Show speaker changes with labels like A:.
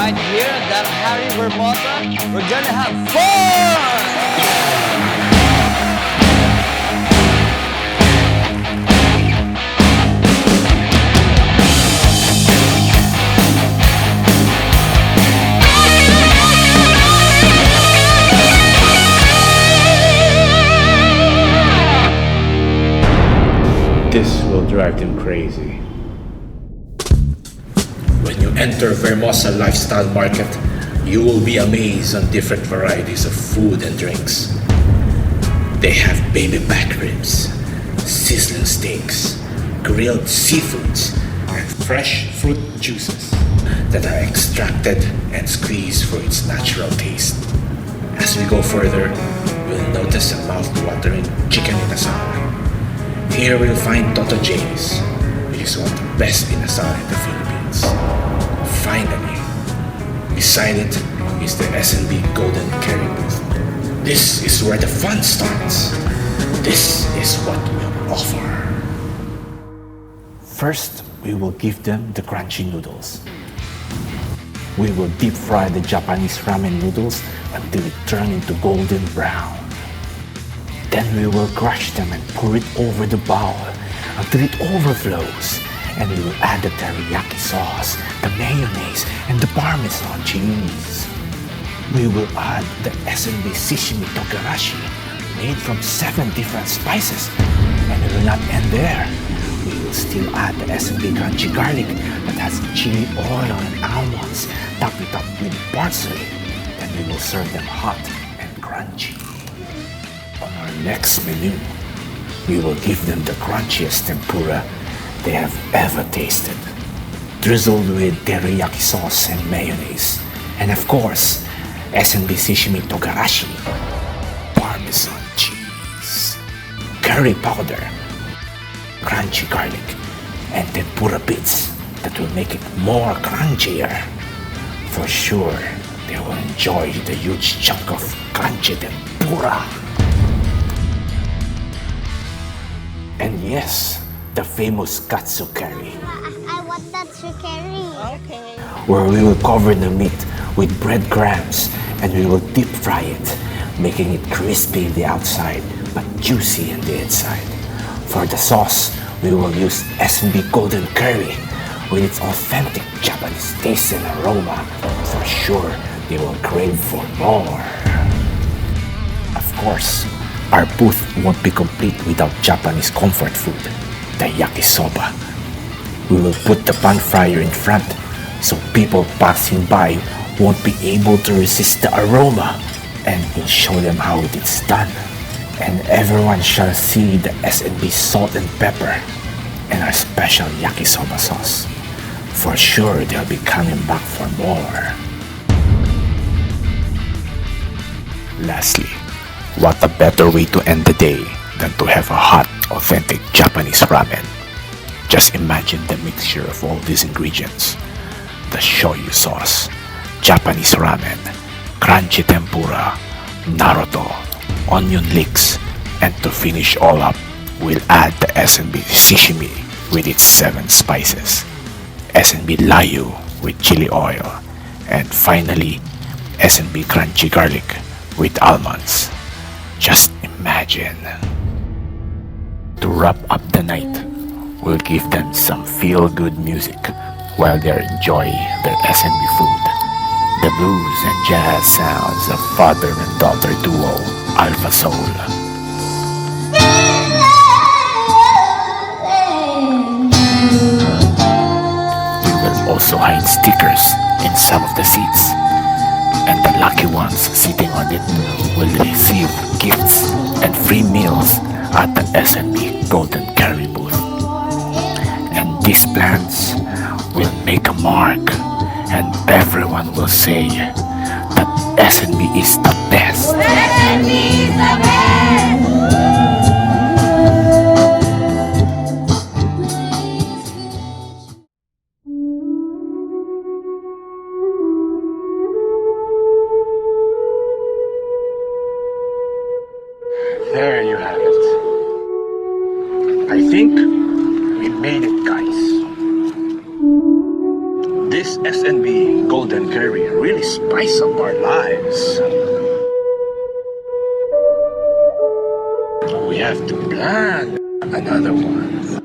A: right here at Daanghari, Vermosa. We're gonna have fun!
B: This will drive them crazy.
C: When you enter Vermosa Lifestyle Market, you will be amazed on different varieties of food and drinks. They have baby back ribs, sizzling steaks, grilled seafoods, and fresh fruit juices that are extracted and squeezed for its natural taste. As we go further, we'll notice a mouth-watering chicken inasal. Here we'll find Toto J's, which is one of the best inasal in the Philippines. Finally, beside it is the S&B Golden Curry booth. This is where the fun starts. This is what we'll offer.
D: First, we will give them the crunchy noodles. We will deep fry the Japanese ramen noodles until it turns into golden brown. Then we will crush them and pour it over the bowl until it overflows. And we will add the teriyaki sauce, the mayonnaise, and the parmesan cheese. We will add the S&B sashimi togarashi made from 7 different spices. And we will not end there. We will still add the S&B crunchy garlic that has chili oil and almonds. Top it up with parsley. Then we will serve them hot and crunchy. On our next menu, we will give them the crunchiest tempura they have ever tasted, drizzled with teriyaki sauce and mayonnaise, and of course, S&B sashimi togarashi, parmesan cheese, curry powder, crunchy garlic, and tempura bits that will make it more crunchier. For sure, they will enjoy the huge chunk of crunchy tempura. And yes, the famous katsu curry.
E: I want that to carry. Okay.
D: Where we will cover the meat with breadcrumbs and we will deep fry it, making it crispy in the outside but juicy in the inside. For the sauce, we will use S&B Golden Curry with its authentic Japanese taste and aroma. For sure, they will crave for more. Of course, our booth won't be complete without Japanese comfort food, the yakisoba. We will put the pan fryer in front so people passing by won't be able to resist the aroma, and we'll show them how it is done. And everyone shall see the S&B salt and pepper and our special yakisoba sauce. For sure, they'll be coming back for more. Lastly, what a better way to end the day than to have a hot, authentic Japanese ramen. Just imagine the mixture of all these ingredients. The shoyu sauce, Japanese ramen, crunchy tempura, naruto, onion leeks, and to finish all up, we'll add the S&B sashimi with its 7 spices, S&B layu with chili oil, and finally, S&B crunchy garlic with almonds. Just imagine. To wrap up the night, we'll give them some feel-good music while they're enjoying their S&B food. The blues and jazz sounds of father and daughter duo, Alpha Soul. We will also hide stickers in some of the seats, and the lucky ones sitting on it will receive gifts and free meals at the S&B Golden Curry booth. And these plans will make a mark, and everyone will say that S&B is the best.
E: S&B is the best!
D: There you have it. I think we made it, guys.
C: This S&B Golden Curry really spice up our lives. We have to plan another one.